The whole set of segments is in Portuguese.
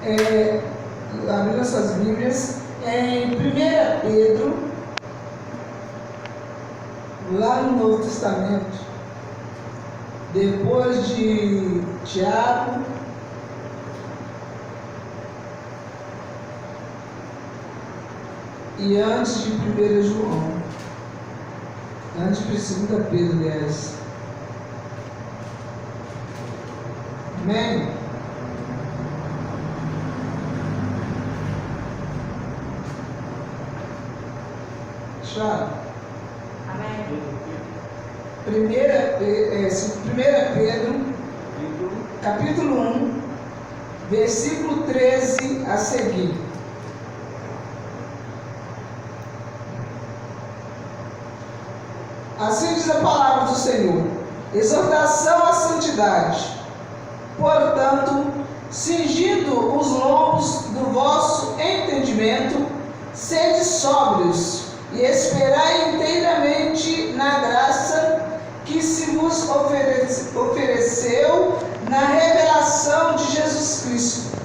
abrindo as suas Bíblias, em 1 Pedro, lá no Novo Testamento, depois de Tiago, e antes de 1 João, antes de 2 Pedro, aliás. Amém? Chora. Amém. 1 Pedro, capítulo 1, versículo 13 a seguir. Assim diz a palavra do Senhor: exortação à santidade. Portanto, cingindo os lombos do vosso entendimento, sede sóbrios e esperai inteiramente na graça que se vos ofereceu na revelação de Jesus Cristo.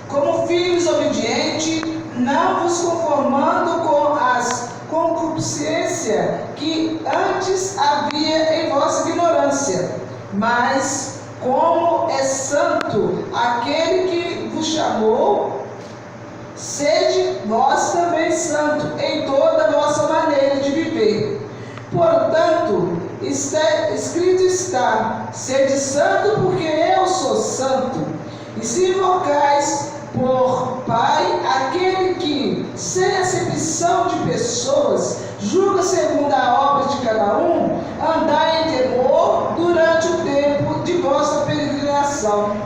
Como filhos obedientes, não vos conformando com as concupiscência que antes havia em vossa ignorância, mas como é santo aquele que vos chamou, sede vós também santo em toda a vossa maneira de viver. Portanto, escrito está: sede santo, porque eu sou santo. E se invocais por Pai aquele que, sem acepção de pessoas, julga segundo a obra de cada um, andai em temor durante o tempo de vossa peregrinação,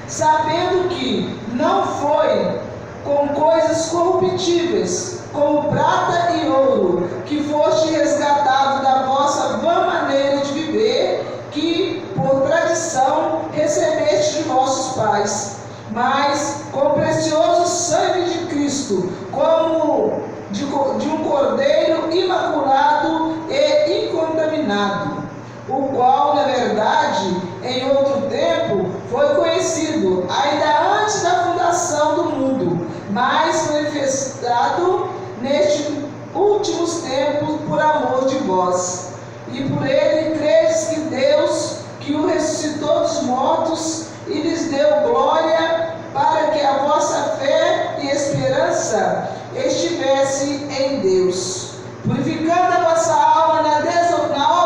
sabendo que não foi com coisas corruptíveis, como prata e ouro, que foste resgatado da vossa vã maneira de viver, que por tradição recebeste de vossos pais, mas com o precioso sangue de Cristo, como de um cordeiro imaculado e incontaminado, o qual, na verdade, em outro tempo foi conhecido, ainda antes da fundação do mundo, mas manifestado nestes últimos tempos por amor de vós. E por ele credes que Deus, que o ressuscitou dos mortos e lhes deu glória, para que a vossa fé e esperança estivesse em Deus, purificando a vossa alma na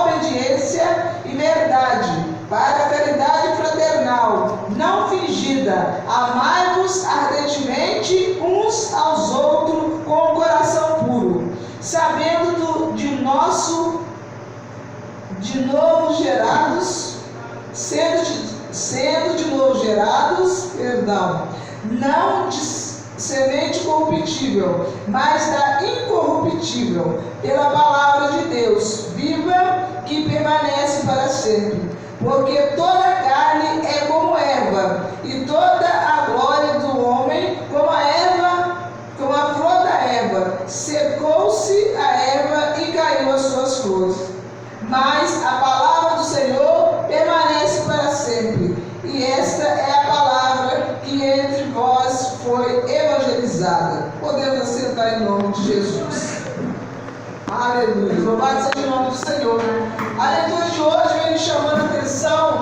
obediência e verdade, para a caridade fraternal, não fingida. Amai-vos ardentemente uns aos outros com o coração puro, sabendo de novo gerados, sendo de novo gerados, não de semente corruptível, mas da incorruptível, pela palavra de Deus, viva, que permanece para sempre. Porque toda a carne é como erva, e toda a glória do homem como a flor da erva. Secou-se a erva e caiu as suas flores. Mas a palavra do Senhor permanece para sempre. E esta é a palavra que entre vós foi evangelizada. Podemos assentar em nome de Jesus. Aleluia. Louvado seja o nome do Senhor. A leitura de hoje vem nos chamando a atenção,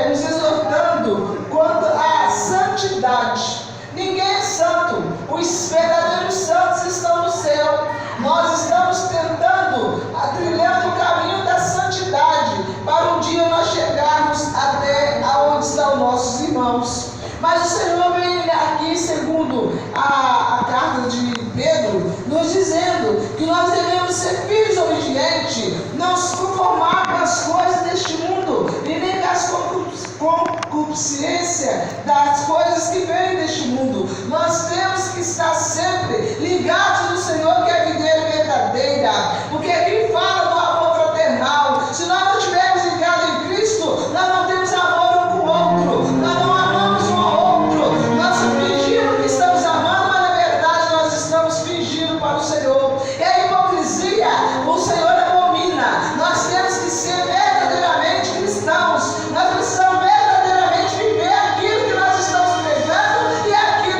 nos exortando quanto à santidade. Ninguém é santo. Os verdadeiros santos estão no céu. Nós estamos tentando, trilhando o caminho da santidade, para um dia nós chegarmos até aonde estão nossos irmãos. Mas o Senhor vem aqui, segundo a carta de Pedro, nos dizendo que nós devemos ser filhos obedientes, não se conformar com as coisas deste mundo, e nem com as concupiscências das coisas que vêm deste mundo. Nós temos que estar sempre ligados no Senhor, que é a videira verdadeira, porque aqui fala do amor fraternal. Se nós não estivermos ligados em Cristo, nós não temos amor um com o outro, nós não amamos um ao outro, nós fingimos que estamos amando, mas na verdade nós estamos fingindo para o Senhor. É a hipocrisia, o Senhor abomina. Nós temos que ser verdadeiramente cristãos, nós precisamos verdadeiramente viver aquilo que nós estamos pregando e aquilo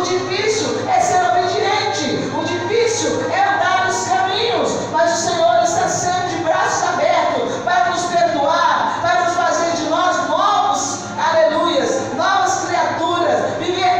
difícil é ser obediente, o difícil é andar nos caminhos, mas o Senhor está sempre de braços abertos para nos perdoar, para nos fazer de nós novos, aleluias, novas criaturas,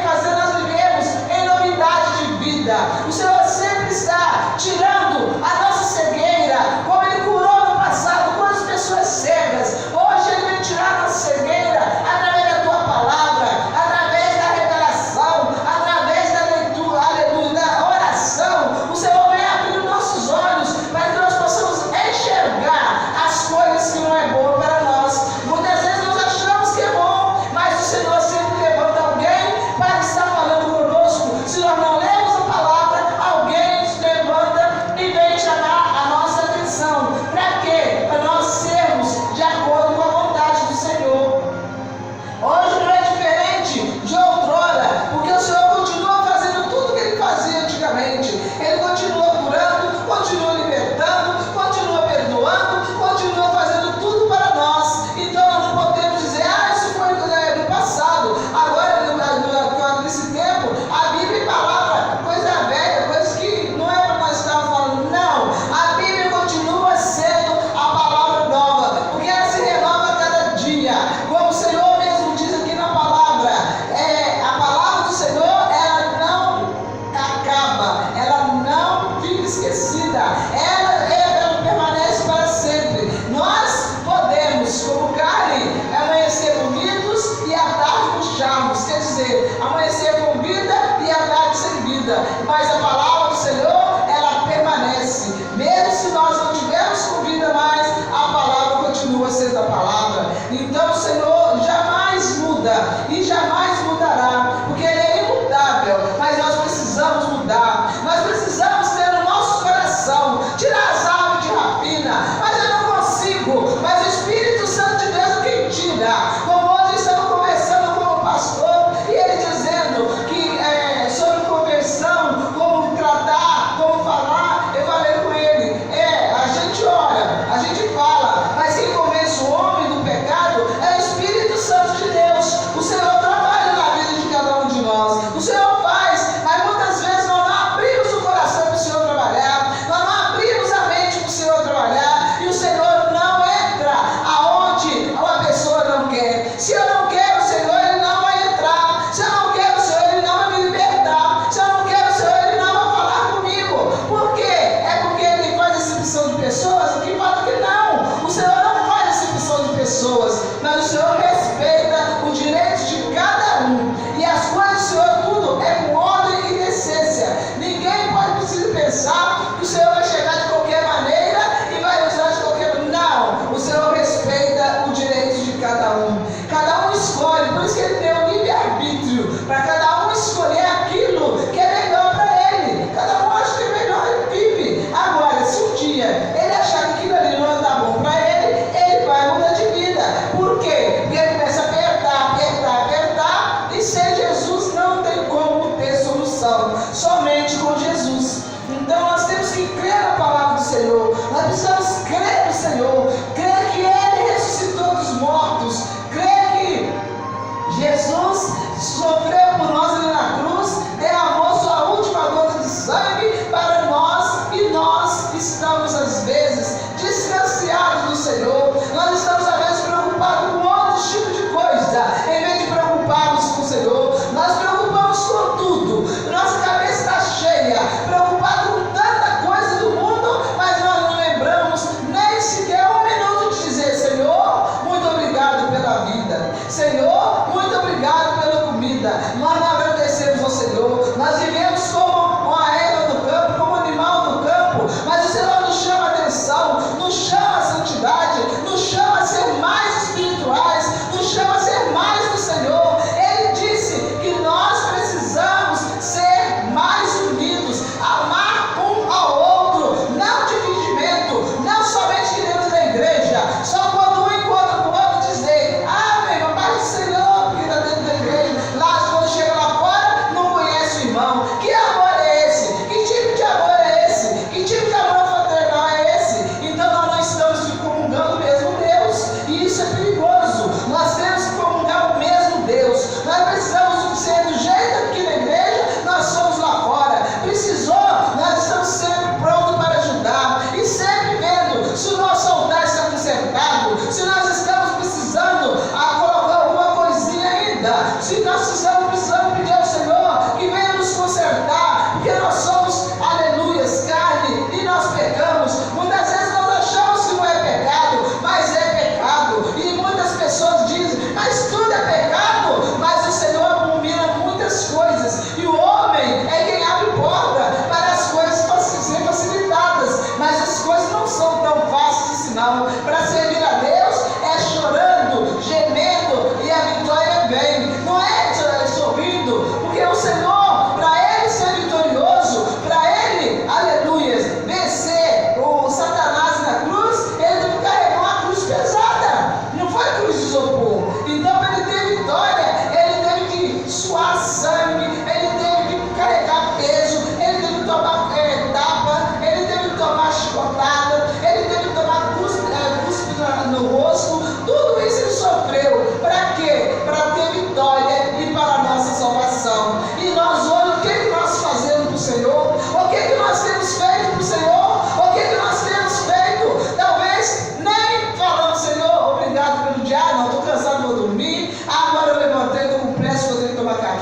fazer nós vivermos em novidade de vida. O Senhor sempre está tirando a nossa cegueira, como Ele curou no passado quantas pessoas cegas. Hoje Ele vem tirar a nossa cegueira através da Tua palavra, através da revelação, através da leitura, aleluia, da oração. O Senhor vem abrir nossos olhos para que nós possamos enxergar as coisas que não é boa para nós. Muitas vezes nós achamos que é bom, mas o Senhor sempre levanta alguém para estar falando conosco. Se nós não lemos a palavra, alguém se levanta e vem chamar a nossa atenção. Para quê? Para nós sermos de acordo com a vontade do Senhor. Hoje não é diferente de outrora, porque o Senhor continua fazendo tudo o que Ele fazia antigamente. Ele continua curando, continua libertando, continua perdoando, continua fazendo tudo para nós. Então nós não podemos dizer, isso foi no passado. Agora, nesse tempo, a Bíblia palavra, coisa velha, coisas que não é para nós estarmos falando. Não, a Bíblia continua sendo a palavra nova, porque ela se renova a cada dia. Como o Senhor mesmo diz aqui na palavra, a palavra do Senhor, ela não acaba, ela não fica esquecida, ela permanece para sempre. Nós podemos, como carne, amanhecer bonitos e à tarde puxarmos, quer dizer, amanhecer com vida e à tarde sem vida, mas a palavra do Senhor, ela permanece, mesmo se nós não tivermos com vida mais, a palavra continua sendo a palavra. Então o Senhor jamais muda e jamais mudará, porque Ele é imutável, mas nós precisamos mudar, nós precisamos ter no nosso coração, tirar as árvores de rapina, mas eu não consigo, mas o Espírito Santo de Deus é quem tira. Como hoje estamos conversando com o pastor, e ele dizendo que sobre conversão, como tratar, como falar, eu falei com ele, a gente ora, a gente fala, mas quem convence o homem do pecado é o Espírito Santo de Deus. O Senhor trabalha na vida de cada um de nós, o Senhor faz, mas muitas vezes nós não abrimos o coração para o Senhor trabalhar, nós não abrimos a mente para o Senhor trabalhar, e o Senhor não entra aonde uma pessoa não quer. Se eu não quero o Senhor, Ele não vai entrar. Se eu não quero o Senhor, Ele não vai me libertar. Se eu não quero o Senhor, Ele não vai falar comigo. Por quê? É porque Ele faz acepção de pessoas? O que fala que não. O Senhor não faz acepção de pessoas, mas o Senhor respeita o direito de cada um. E as coisas do Senhor, tudo é com ordem e decência. Ninguém pode pensar que o Senhor vai chegar de qualquer maneira e vai usar de qualquer maneira. Não, o Senhor respeita o direito de cada um. Cada um escolhe, por isso que Ele deu livre-arbítrio, para cada um escolher aquilo que é melhor para ele. Cada um acha que é melhor, ele vive. Agora, se um dia ele achar que aquilo ali não está bom para ele, ele vai mudar de vida. Por quê? Porque ele começa a apertar, e sem Jesus não tem como ter solução, somente com Jesus. Então nós temos que crer na palavra do Senhor, nós precisamos crer no Senhor, crer que Ele ressuscitou dos mortos, crer que Jesus sofreu por nós ali na cruz, derramou sua última gota de sangue para nós, e nós estamos às vezes distanciados do Senhor, nós estamos às vezes preocupados com outros tipos de coisa, em vez de preocuparmos com o Senhor, nós preocupamos com tudo, nossa cabeça está cheia, preocupado com tanta coisa do mundo, mas nós não lembramos nem sequer um minuto de dizer: Senhor, muito obrigado pela vida, Senhor, muito obrigado pela comida. Nós não agradecemos ao Senhor, nós vivemos como uma égua do campo, como um animal do campo, mas o Senhor nos chama a atenção, nos chama a santidade, nos chama a ser mais espirituais, nos chama a ser mais do Senhor. Ele disse que nós precisamos ser mais unidos, amar um ao outro, não dividimento, não somente que dentro da igreja, só quando um encontra com o outro dizer: amém, paz do Senhor, porque está dentro da igreja. Lá quando chega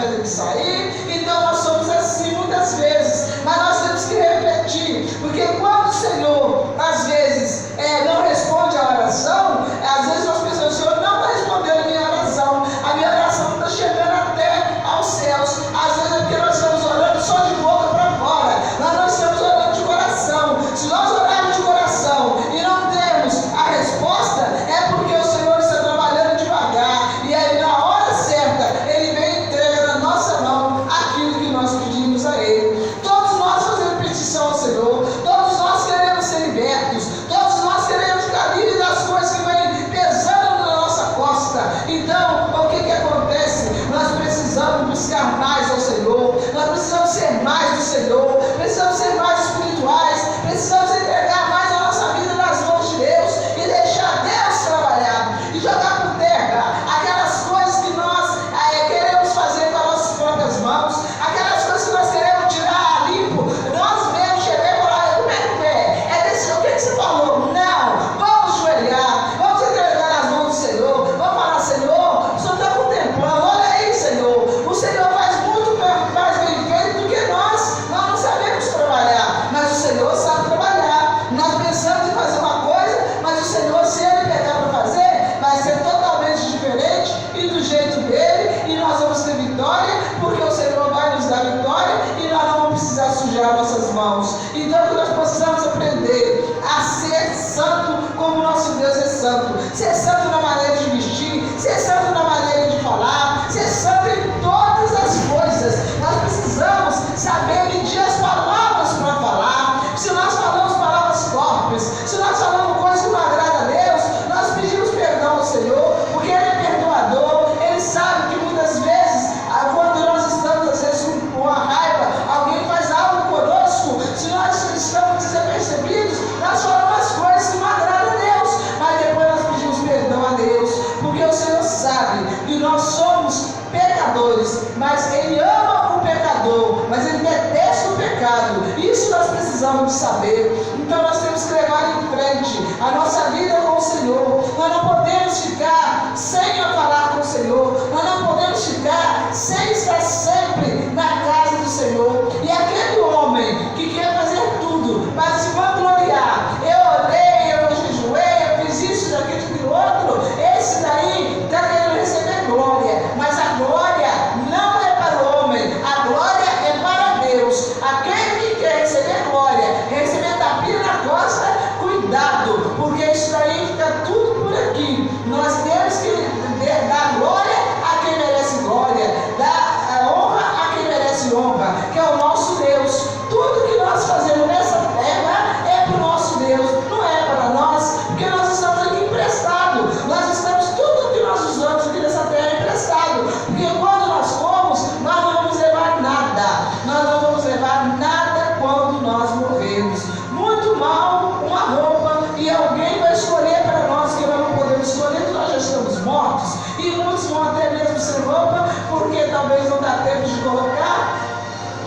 faz ele sair. Então nós somos assim muitas vezes, mas nós temos que refletir, porque quando o Senhor às vezes não responde a oração, às vezes nós pensamos: o Senhor não está respondendo a minha oração não está chegando até aos céus. Às vezes é porque nós estamos orando só de boca para fora, nós não estamos orando de coração. Se nós orarmos de coração e não temos a resposta, é porque o Senhor está trabalhando devagar, e aí na hora certa Ele vem e entrega na nossa mão aquilo que nós pedimos a Ele. Todos nós fazemos petição ao Senhor, todos nós queremos ser libertos, todos nós queremos ficar livres das coisas que vêm pesando na nossa costa. Então, o que acontece? Nós precisamos buscar mais ao Senhor, nós precisamos ser mais do Senhor, precisamos ser mais espirituais, precisamos entregar mais a nossa vida nas mãos de Deus e deixar Deus trabalhar e jogar por terra aquelas coisas que nós queremos fazer com as nossas próprias mãos, aquelas coisas que nós queremos tirar a limpo. Nós mesmos chegamos e falamos: como é desse, o que você falou? Não, vamos ajoelhar, vamos entregar nas mãos do Senhor, vamos falar: Senhor, o Senhor está contemplando, olha aí, Senhor, o Senhor faz muito mais bem feito do que nós não sabemos trabalhar, mas o Senhor sabe trabalhar. Nós pensamos em fazer uma coisa, mas o Senhor, se Ele pegar para fazer, vai ser totalmente diferente e do jeito dele, e nós vamos ter vitória, porque o Senhor vai nos dar vitória e nós não vamos precisar sujar nossas mãos. Então que nós possamos aprender a ser santo como o nosso Deus é santo, ser santo na maneira de vestir, ser santo na maneira de falar, ser santo em todas as coisas. Nós precisamos saber medir as palavras para falar. Se nós falamos palavras torpes, se nós falamos coisas que não agradam a Deus, nós pedimos perdão ao Senhor, porque Ele é perdoador. Ele sabe que muitas vezes, quando nós estamos às vezes com a raiva, alguém faz algo conosco, se nós estamos desapercebidos, nós falamos as coisas que não agradam a Deus, mas depois nós pedimos perdão a Deus, porque o Senhor sabe que nós somos pecadores, mas Ele ama o pecador, mas Ele detesta o pecado. Isso nós precisamos de saber. Então nós temos que levar em frente a nossa vida com o Senhor. Nós não podemos ficar sem falar com o Senhor, nós não podemos ficar sem estar sempre na casa do Senhor. E aquele homem que quer fazer tudo, mas se vangloriar: eu orei, eu jejuei, eu fiz isso, daquilo, aquilo outro, esse daí está querendo receber glória, mas a glória não é para o homem, a glória é para Deus. Aquele que quer receber glória, receber tapinha na costa, cuidado, porque isso daí fica tudo por aqui. Nós temos que dar glória a quem merece glória, dar honra a quem merece honra, que é o nosso Deus. Tudo que nós fazemos nessa terra é para o nosso Deus, não é para nós, porque nós estamos aqui emprestados. Nós estamos, tudo que nós usamos aqui nessa terra é emprestado, porque quando nós formos, nós não vamos levar nada, nós não vamos levar nada quando nós morrermos. Muito mal uma roupa, e alguém vai escolher para nós, que nós não podemos escolher, que nós já estamos mortos, e muitos vão até mesmo sem roupa, porque talvez não dá tempo de colocar,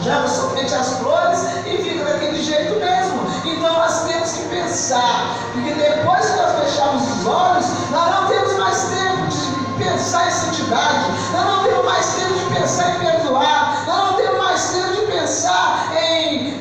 já somente as flores, e fica daquele jeito mesmo. Então nós temos que pensar, porque depois que nós fechamos os olhos, nós não temos mais tempo de pensar em santidade, nós não temos mais tempo de pensar em perdoar, nós não temos mais tempo de pensar em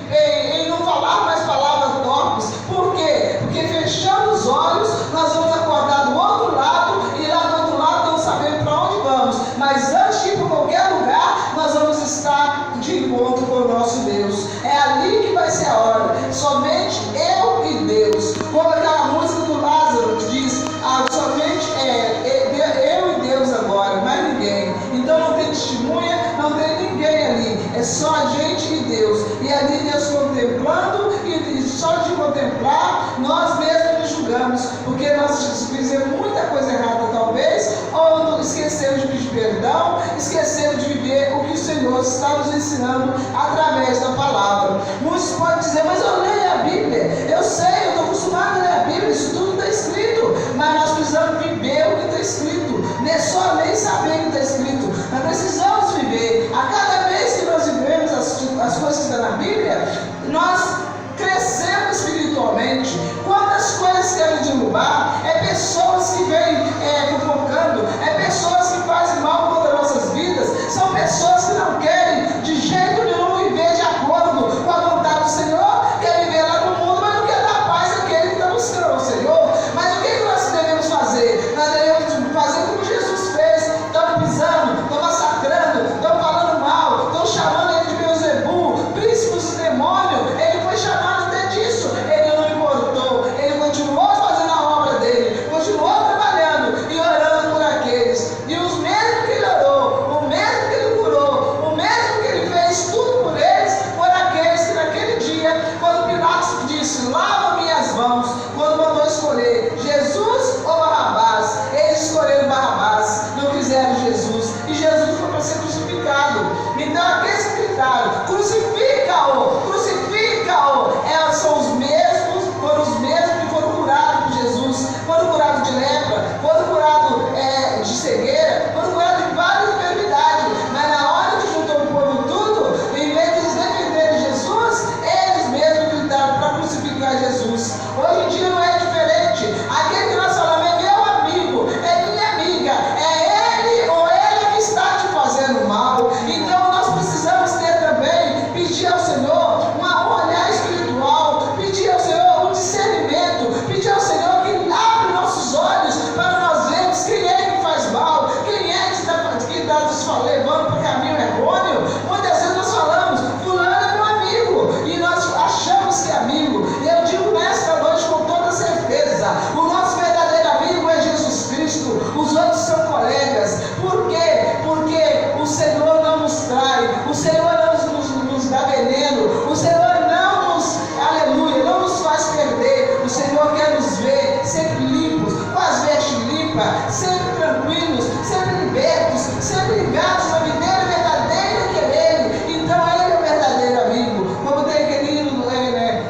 não falar mais palavras torpes. Por quê? Porque fechando os olhos, nós vamos acordar do outro lado, e lá do outro lado não sabemos para onde vamos, mas antes de ir para qualquer lugar, nós vamos estar de encontro com o nosso Deus. É ali que vai ser a hora, somente eu e Deus. Como aquela música do Lázaro que diz: somente eu e Deus agora, mais ninguém. Então não tem testemunha, não tem ninguém ali, é só a gente e Deus. E ali Deus contemplando, e só de contemplar, nós mesmos nos julgamos, porque nós fizemos muita coisa errada talvez, ou esquecemos de pedir perdão, esquecemos de viver o que o Senhor está nos ensinando através da palavra. Muitos podem dizer: mas eu leio a Bíblia, eu sei, eu estou acostumado a ler a Bíblia, isso tudo está escrito, mas nós precisamos viver o que está escrito, não é só ler e saber o que está escrito, nós precisamos viver. A cada vez que nós vivemos as coisas que estão na Bíblia, nós crescemos espiritualmente. Quantas coisas querem derrubar, é pessoas que vêm fofocando, é pessoas que fazem mal contra nossas vidas, são pessoas que Muitas vezes nós falamos, fulano é meu amigo, e nós achamos que é amigo. E eu digo nesta noite com toda certeza, o nosso verdadeiro amigo é Jesus Cristo, os outros são colegas. Por quê? Porque o Senhor não nos trai, o Senhor não nos dá veneno, o Senhor não nos, aleluia, não nos faz perder. O Senhor quer nos ver sempre limpos, com as vestes limpas, sempre tranquilos, sempre libertos, sempre ligados na videira verdadeira que é Ele. Então Ele é o verdadeiro amigo. Como tem aquele hino,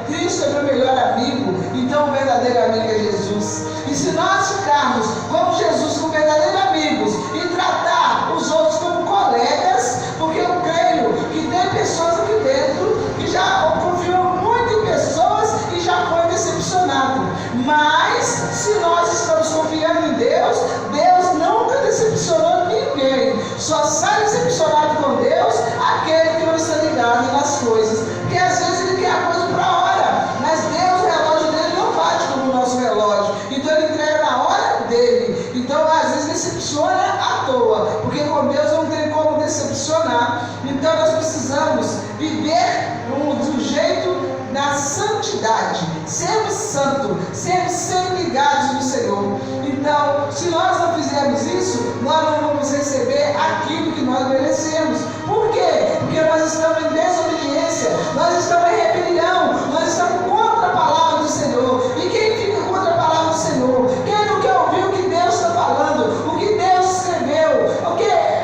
Cristo é meu melhor amigo. Então o verdadeiro amigo é Jesus. E se nós ficarmos como Jesus, como verdadeiros amigos, e tratar os outros como colegas, porque eu creio que tem pessoas aqui dentro que já confiam muito em pessoas e já foi decepcionado. Mas se nós estamos confiando em Deus, Deus nunca decepcionou ninguém. Só sai decepcionado com Deus aquele que não está ligado nas coisas. Porque às vezes ele quer a coisa para a hora, mas Deus, o relógio dele não bate como o nosso relógio. Então ele entrega na hora dele. Então às vezes decepciona à toa, porque com Deus não tem como decepcionar. Então nós precisamos viver do jeito da santidade, sermos santos, sermos sempre ligados no Senhor. Então, se nós não fizermos isso, nós não vamos receber aquilo que nós merecemos. Por quê? Porque nós estamos em desobediência, nós estamos em rebelião, nós estamos contra a palavra do Senhor. E quem fica contra a palavra do Senhor? Quem não quer ouvir o que Deus está falando, o que Deus escreveu?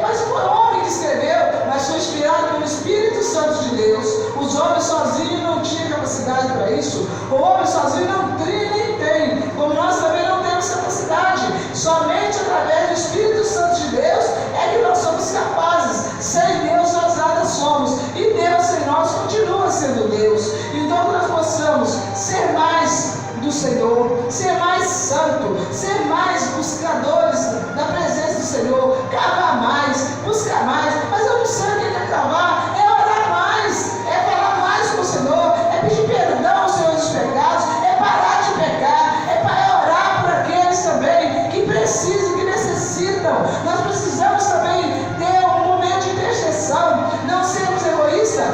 Mas foi o homem que escreveu, mas foi inspirado pelo Espírito Santo de Deus. Os homens sozinhos não tinham capacidade para isso. O homem sozinho não tem, nem tem, como nós também não temos capacidade. Somente através do Espírito Santo de Deus é que nós somos capazes. Sem Deus nós nada somos, e Deus sem nós continua sendo Deus. Então que nós possamos ser mais do Senhor, ser mais santo, ser mais buscadores da presença do Senhor, cavar mais, buscar mais. Mas eu não sei o que é cavar, é orar mais, é falar mais com o Senhor, é pedir perdão aos seus pecados, é parar de pecar, é orar por aqueles também que precisam, que necessitam. Nós precisamos também ter um momento de intercessão, não sermos egoístas.